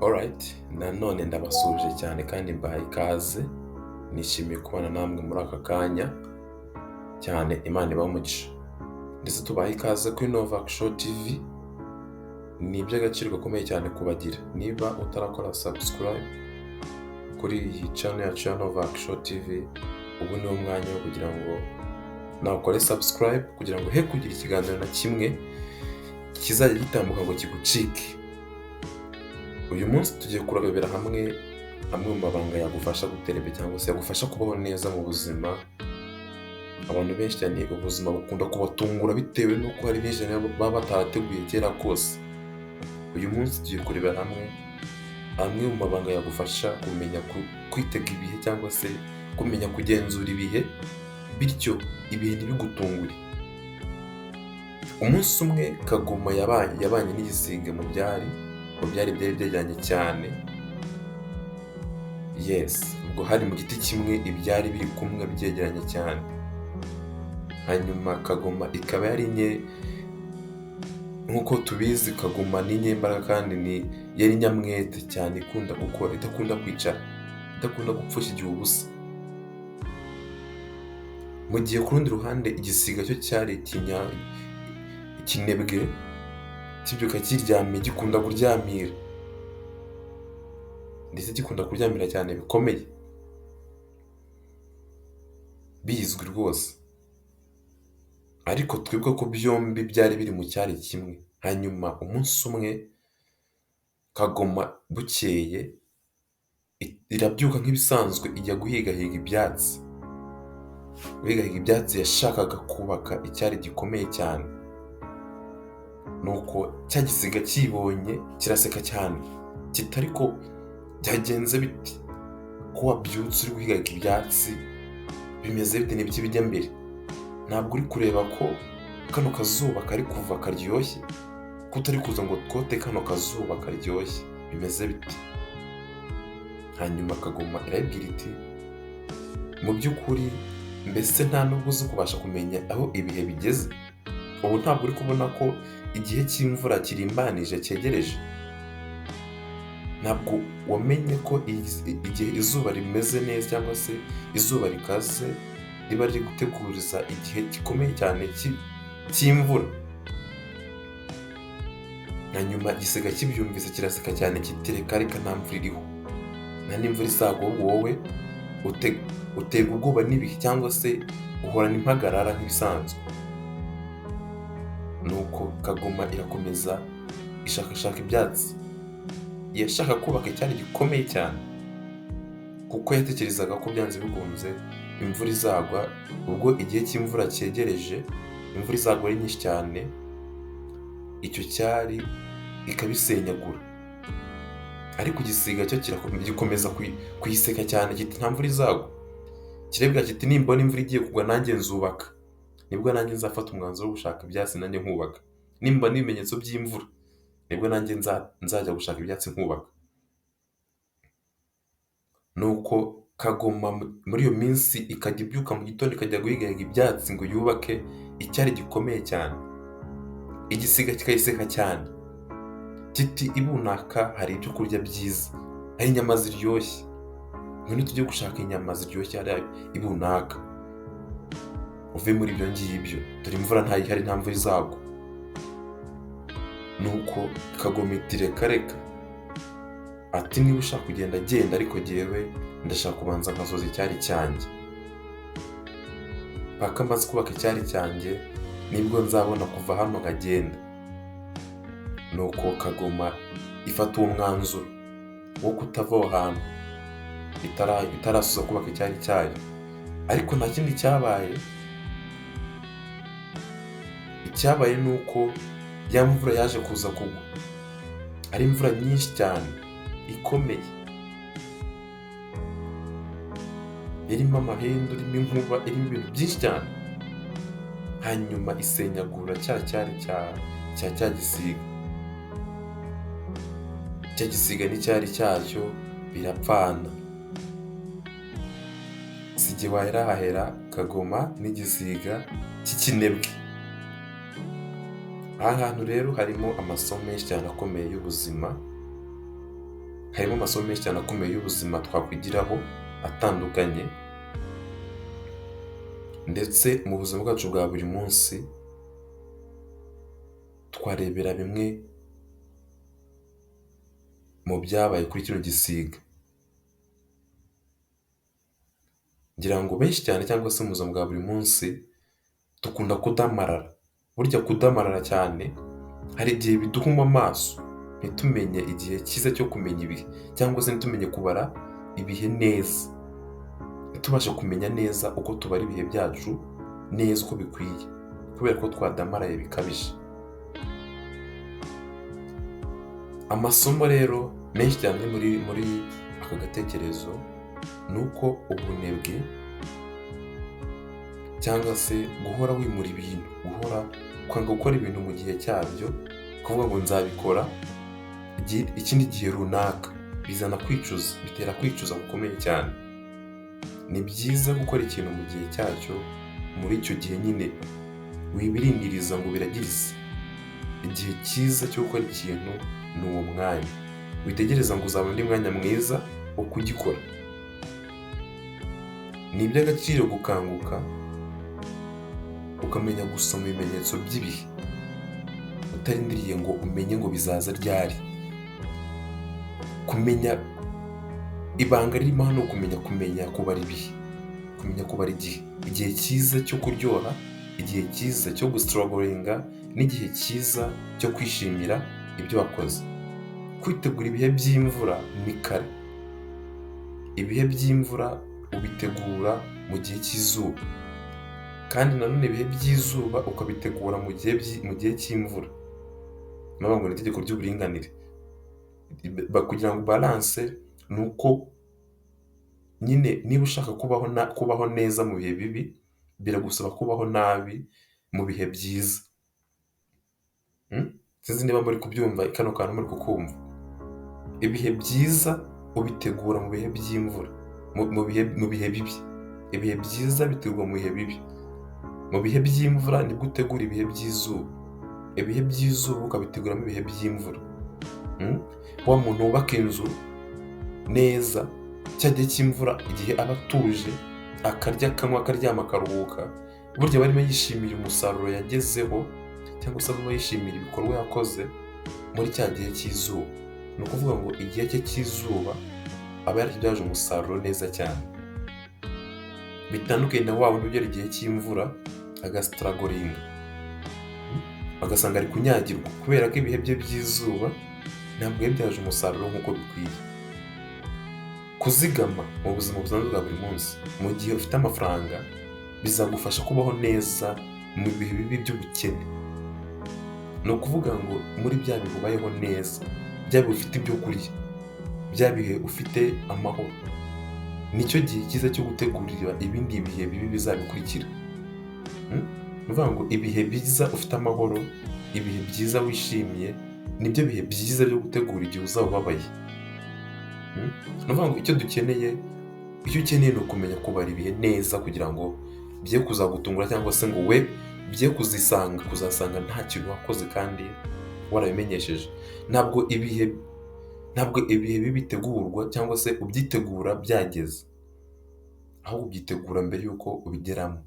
Alright, nanone ndabasuje cyane kandi mbahaye ikaze, nishimiye kubana namwe muri aka kanya cyane, Imana ibahe umugisha. Ndetse tubahaye ikaze kuri Novak Show TV, ni iby'agaciro gakomeye cyane kubagira. Niba utarakora subscribe kuri iyi channel yacu ya Novak Show TV, ubu ni umwanya wo kugira ngo nawe ukore subscribe kugira ngo he kugira ikiganiro na kimwe kizajya gitambuka ngo kigucike. Uyu munsi tugiye kurebera hamwe amwe mu mabanga yagufasha gutera imbere cyangwa se yagufasha kubaho neza mu buzima. Abantu benshi cyane ubuzima bukunda kubatungura bitewe n'uko hari byinshi baba batarateguye kera kose. Uyu munsi tugiye kurebera hamwe amwe mu mabanga yagufasha kumenya kwitega ibihe cyangwa se kumenya kugenzura ibihe, bityo ibihe ntibigutungure. Umunsi umwe Kagoma yabanye n'igisiga mu byari byari byegeranye cyane. Yes, ubwo hari mu giti kimwe ibyari biri kumwe byegeranye cyane. Hanyuma Kagoma ikaba yari nke, nk'uko tubizi Kagoma ni inyembaraga kandi yari nyamwete cyane, ikunda gukora, idakunda kwicara, idakunda gupfusha igihe ubusa. Mu gihe ku rundi ruhande igisiga cyo cyari ikinebwe, kibyuka kiryamye, gikunda kuryamira, ndetse gikunda kuryamira cyane bikomeye, bizwi rwose. Ariko twibuke ko byombi byari biri mu cyari kimwe. Hanyuma umunsi umwe Kagoma bukeye irabyuka nk'ibisanzwe, ijya guhigahiga ibyatsi. Guhigahiga ibyatsi yashakaga kubaka icyari gikomeye cyane. Nuko cya gisiga kibonye kiraseka cyane, kitari ko byagenze biti ko wabyutse uri guhigahiga ibyatsi, bimeze bite, n'ibiki bijya mbere? Ntabwo uri kureba ko kano kazuba kari kuva karyoshye, ko utari kuza ngo twote kano kazuba karyoshye, bimeze biti? Hanyuma Kagoma irabibwira iti, mu by'ukuri mbese nta nubwo uzi kubasha kumenya aho ibihe bigeze? Ubu ntabwo uri kubona ko igihe cy'imvura kirimbanije cyegereje? Ntabwo wamenye ko igihe izuba rimeze neza cyangwa se izuba rikaze riba riri guteguriza igihe gikomeye cyane cy'imvura? Hanyuma igisiga kibyumvise kiraseka cyane kiti, reka nta mvura iriho, nta n'imvura izagwa, wowe uterwa ubwoba n'ibihe cyangwa se uhorana impagarara nk'ibisanzwe. Nuko Kagoma irakomeza ishakashaka ibyatsi. Yashaka kubaka icyari gikomeye cyane, kuko yatekerezaga ko byanze bikunze imvura izagwa. Ubwo igihe cy'imvura cyegereje, imvura izagwa ari nyinshi cyane, icyo cyari ikabisenyagura. Ariko igisiga cyo gikomeza kuyiseka cyane, kiti nta mvura izagwa. Kirebwa kiti, nimbona imvura igiye kugwa nanjye nzubaka, nibwo nanjye nzafata umwanzuro wo gushaka ibyatsi nanjye nkubaka. Nimbona ibimenyetso by'imvura, nibwo nanjye nzajya gushaka ibyatsi nkubaka. Nuko Kagoma muri iyo minsi ikajya ibyuka mu gitondo, ikajya guhigahiga ibyatsi ngo yubake icyari gikomeye cyane. Igisiga kikayiseka cyane, kiti ibunaka hari ibyo kurya byiza, hari inyama ziryoshye, ngwino tujye gushaka inyama ziryoshye hariya ibunaka, uve muri ibyo ngibyo, dore imvura ntayihari, nta mvura izagwa. Nuko Kagoma iti, reka ati, niba ushaka kugenda genda, ariko jyewe ndashaka kubanza nkasoza icyari cyanjye. Paka maze kubaka icyari cyanjye nibwo nzabona kuva hano nkagenda. Nuko Kagoma ifata uwo mwanzuro wo kutava aho hantu itarasoza kubaka icyari cyayo. Ariko nta kindi cyabaye. Icyabaye ni uko ya mvura yaje kuza kugwa, ari imvura nyinshi cyane ikomeye, irimo amahindu, irimo inkuba, irimo ibintu byinshi cyane. Hanyuma isenyagura cya cyari cya gisiga. Cya gisiga n'icyari cyacyo birapfana. Sijye wahera Kagoma n'igisiga cy'ikinebwe. Aha hantu rero harimo amasomo menshi cyane akomeye y'ubuzima. harimo amasomo menshi cyane akomeye y'ubuzima twakwigiraho atandukanye, ndetse mu buzima bwacu bwa buri munsi twarebera bimwe mu byabaye kuri kino gisiga. Ngira ngo benshi cyane cyangwa se mu buzima bwa buri munsi dukunda kudamarara. Burya kudamarara cyane hari igihe biduhuma amaso ntitumenye igihe cyiza cyo kumenya ibihe, cyangwa se ntitumenye kubara ibihe neza, ntitubashe kumenya neza uko tubara ibihe byacu neza uko bikwiye, kubera ko twadamaraye bikabije. Amasomo rero menshi cyane muri aka gatekerezo ni uko ubunebwe cyangwa se guhora wimura ibintu, guhora kwanga gukora ibintu mu gihe cyabyo, kuvuga ngo nzabikora ikindi gihe runaka, bizana kwicuza, bitera kwicuza gukomeye cyane. Ni byiza gukora ikintu mu gihe cyacyo, muri icyo gihe nyine wibirindiriza ngo biragirize. Igihe cyiza cyo gukora ikintu ni uwo mwanya, witegereza ngo uzabona undi mwanya mwiza wo kugikora. Ni iby'agaciro gukanguka ukamenya gusoma ibimenyetso by'ibihe, utarindiriye ngo umenye ngo bizaza ryari. Kumenya ibanga ririmo hano, kumenya kubara ibihe, kumenya kubara igihe cyiza cyo kuryoha, igihe cyiza cyo gustruglinga, n'igihe cyiza cyo kwishimira ibyo wakoze. Kwitegura ibihe by'imvura ni kare. Ibihe by'imvura ubitegura mu gihe cy'izuba, kandi nanone ibihe by'izuba ukabitegura mu gihe cy'imvura. Navuga ngo ni itegeko ry'uburinganire. Kugira ngo balance ni uko nyine niba ushaka kubaho neza mu bihe bibi, biragusaba kubaho nabi mu bihe byiza. Sinzi niba muri kubyumva kano kantu muri kukumva. Ibihe byiza ubitegura mu bihe by'imvura, mu bihe bibi. Ibihe byiza bitegurwa mu bihe bibi. Mu bihe by'imvura nibwo utegura ibihe by'izuba. Ibihe by'izuba ukabiteguramo ibihe by'imvura. Wa muntu wubaka inzu neza, cya gihe cy'imvura, igihe aba atuje, akarya akanywa, akaryama, akaruhuka, burya aba arimo yishimira umusaruro yagezeho, cyangwa se arimo yishimira ibikorwa yakoze muri cya gihe cy'izuba. Ni ukuvuga ngo igihe cye cy'izuba aba yarakibyaje umusaruro neza cyane. Bitandukanye na wa wundi ugera igihe cy'imvura agastragolinga, agasanga ari kunyagirwa, kubera ko ibihe bye by'izuba ntabwo yabyaje umusaruro nk'uko bikwiye. Kuzigama mu buzima busanzwe bwa buri munsi, mu gihe ufite amafaranga, bizagufasha kubaho neza mu bihe bibi by'ubukene. Ni ukuvuga ngo muri bya bihe ubayeho neza, bya bihe ufite ibyo kurya, bya bihe ufite amahoro, nicyo gihe cyiza cyo gutegurira ibindi bihe bibi bizabikurikira. Ni ukuvuga ngo ibihe byiza ufite amahoro, ibihe byiza wishimiye, nibyo bihe byiza byo gutegura igihe uzaba ubabaye. Ni ukuvuga ngo icyo ukeneye ni ukumenya kubara ibihe neza, kugira ngo bye kuzagutungura, cyangwa se ngo we bye kuzasanga nta kintu wakoze kandi warabimenyesheje. Ntabwo ibihe bibi bitegurwa cyangwa se ubyitegura byageze, ahubwo ubyitegura mbere y'uko ubigeramo.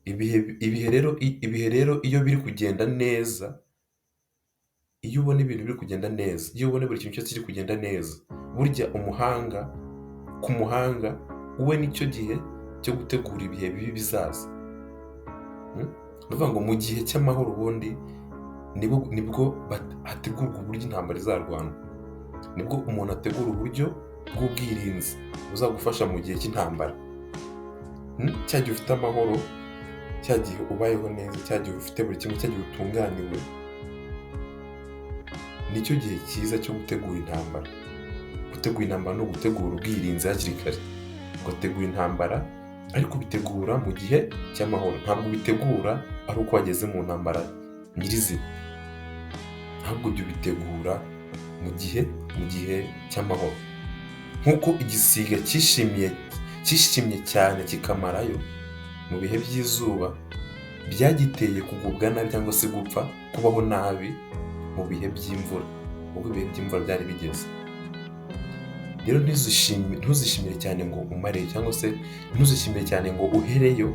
Ibihe rero iyo biri kugenda neza, iyo ubona ibintu biri kugenda neza, iyo ubona buri kintu cyose kiri kugenda neza, burya ku muhanga we nicyo gihe cyo gutegura ibihe bibi bizaza. Ni ukuvuga ngo mu gihe cy'amahoro ubundi nibwo hategurwa uburyo intambara izarwanwa, nibwo umuntu ategura uburyo bw'ubwirinzi buzagufasha mu gihe cy'intambara. Cya gihe ufite amahoro, cya gihe ubayeho neza, cya gihe ufite buri kimwe, cya gihe utunganiwe, nicyo gihe cyiza cyo gutegura intambara. Gutegura intambara ni ugutegura ubwirinzi hakiri kare. Ugategura intambara ariko ubitegura mu gihe cy'amahoro, ntabwo ubitegura ari uko wageze mu ntambara nyirizina, ahubwo ibyo ubitegura mu gihe cy'amahoro. Nk'uko igisiga cyishimye cyane kikamarayo mu bihe by'izuba, byagiteye kugubwa nabi cyangwa se gupfa, kubaho nabi mu bihe by'imvura. ubwo ibihe by'imvura byari bigeze. Rero ntuzishimire cyane ngo umareyo, cyangwa se ntuzishimire cyane ngo uhereyo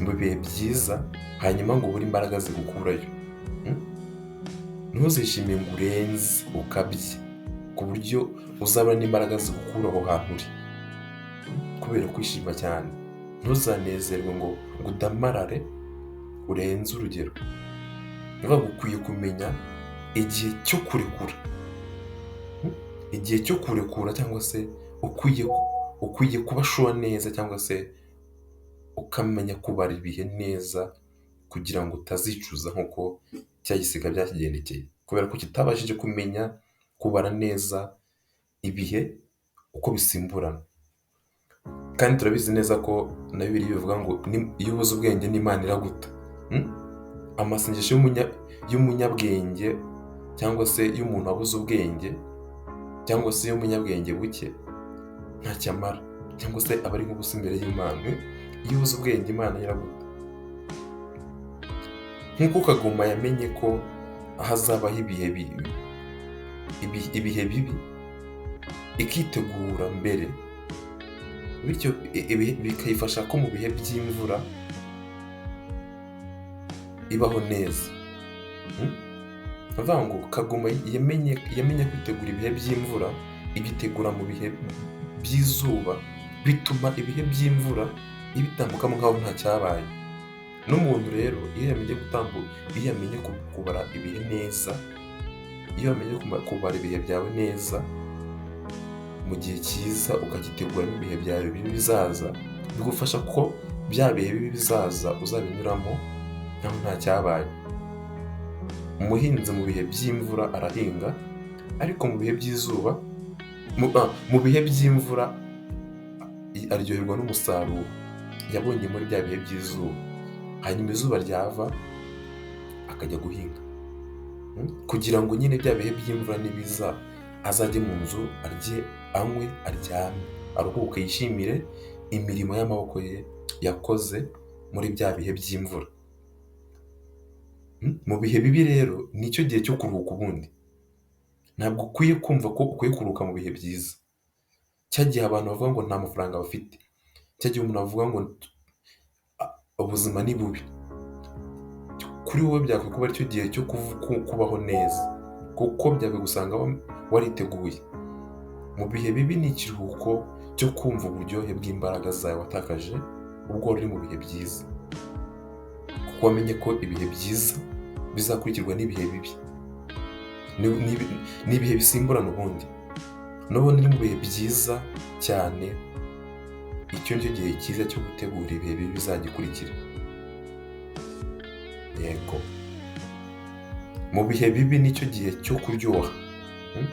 mu bihe byiza hanyuma ngo ubure imbaraga zigukurayo. Ntuzishimire ngo urenze ukabye ku buryo uzabona n'imbaraga zigukura aho hantu uri kubera kwishima cyane. Ntuzanezerwe ngo udamarare urenze urugero. Niyo mpamvu ukwiye kumenya igihe cyo kurekura, igihe cyo kurekura, cyangwa se ukwiye kuba shuwa neza, cyangwa se ukamenya kubara ibihe neza kugira ngo utazicuza nk'uko cya gisiga byakigendekeye, kubera ko kitabashije kumenya kubara neza ibihe uko bisimburana. Kandi turabizi neza ko na Bibiliya bivuga ngo iyo ubuze ubwenge n'Imana iraguta. Amasengesho y'umunyabwenge, cyangwa se y'umuntu wabuze ubwenge, cyangwa se y'umunyabwenge buke ntacyo amara, cyangwa se aba ari nk'ubusa imbere y'Imana. Iyo ubuze ubwenge Imana iraguta. Nk'uko Kagoma yamenye ko hazabaho ibihe bibi ikitegura mbere, bityo bikayifasha ko mu bihe by'imvura ibaho neza. Avuga ngo Kagoma yamenye kwitegura ibihe by'imvura, ibitegura mu bihe by'izuba, bituma ibihe by'imvura ibitambukamo nk'aho nta cyabaye. N'umuntu rero iyo yamenye kubara ibihe neza, iyo yamenye kubara ibihe byawe neza mu gihe cyiza, ukagiteguramo ibihe byawe bibi bizaza, bigufasha ko bya bihe bibi bizaza uzabinyuramo nkaho nta cyabaye. Umuhinzi mu bihe by'imvura arahinga, ariko mu bihe by'izuba, mu bihe by'imvura aryoherwa n'umusaruro yabonye muri bya bihe by'izuba. Hanyuma izuba ryava akajya guhinga, kugira ngo nyine bya bihe by'imvura nibiza azajye mu nzu arye, anywe, aryame, aruhuke, yishimire imirimo y'amaboko ye yakoze muri bya bihe by'imvura. Mu bihe bibi rero nicyo gihe cyo kuruhuka. Ubundi ntabwo ukwiye kumva ko ukwiye kuruhuka mu bihe byiza. Cya gihe abantu bavuga ngo nta mafaranga bafite, cya gihe umuntu avuga ngo ubuzima ni bubi, kuri wowe byakwiye kuba aricyo gihe cyo kubaho neza, kuko byakwiye gusanga wariteguye. Mu bihe bibi ni ikiruhuko cyo kumva uburyohe bw'imbaraga zawe watakaje ubwo wari uri mu bihe byiza, kuko wamenye ko ibihe byiza bizakurikirwa n'ibihe bibi. Ni ibihe bisimburana. Ubundi n'ubundi ni mu bihe byiza cyane, icyo nicyo gihe cyiza cyo gutegura ibihe bibi bizagikurikira. Yego, mu bihe bibi nicyo gihe cyo kuryoha,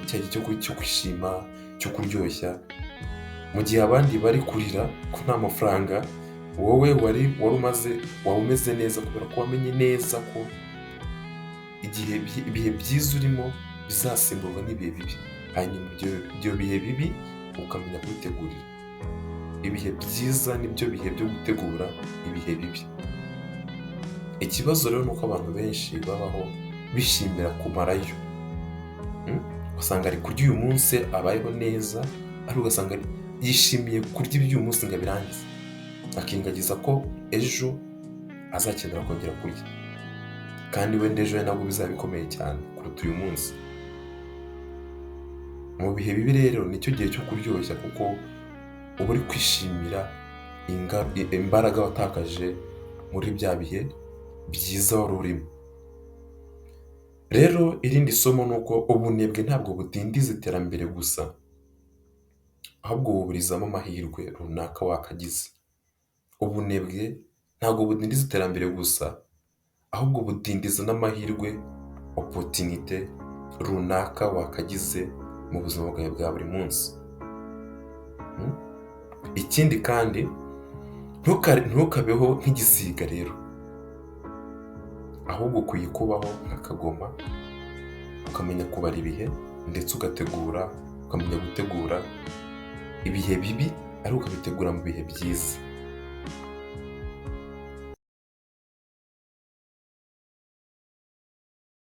cya gihe cyo kwishima, cyo kuryoshya. Mu gihe abandi bari kurira ko nta mafaranga, wowe wari umeze neza, kubera ko wamenye neza ko ibihe byiza urimo bizasimburwa n'ibihe bibi. Hanyuma ibyo bihe bibi ukamenya kubitegurira. Ibihe byiza nibyo bihe byo gutegura ibihe bibi. Ikibazo rero ni uko abantu benshi babaho bishimira kumarayo. Ugasanga ari kurya uyu munsi abayeho neza, ariko ugasanga yishimiye kurya iby'uyu munsi ngo abirangize, akingagiza ko ejo azakenera kongera kurya, kandi wenda ejo nabwo bizaba bikomeye cyane kuruta uyu munsi. Mu bihe bibi rero nicyo gihe cyo kuryoshya, kuko uba uri kwishimira imbaraga watakaje muri bya bihe byiza wari urimo. Rero irindi somo ni uko ubunebwe ntabwo budindiza iterambere gusa, ahubwo buburizamo amahirwe runaka wakagize. Ubunebwe ntabwo budindiza iterambere gusa, ahubwo budindiza n'amahirwe, opotinite runaka wakagize mu buzima bwawe bwa buri munsi. Ikindi kandi ntukabeho nk'igisiga rero, ahubwo ukwiye kubaho nka Kagoma, ukamenya kubara ibihe ndetse ukamenya gutegura ibihe bibi, ariko ukabitegura mu bihe byiza.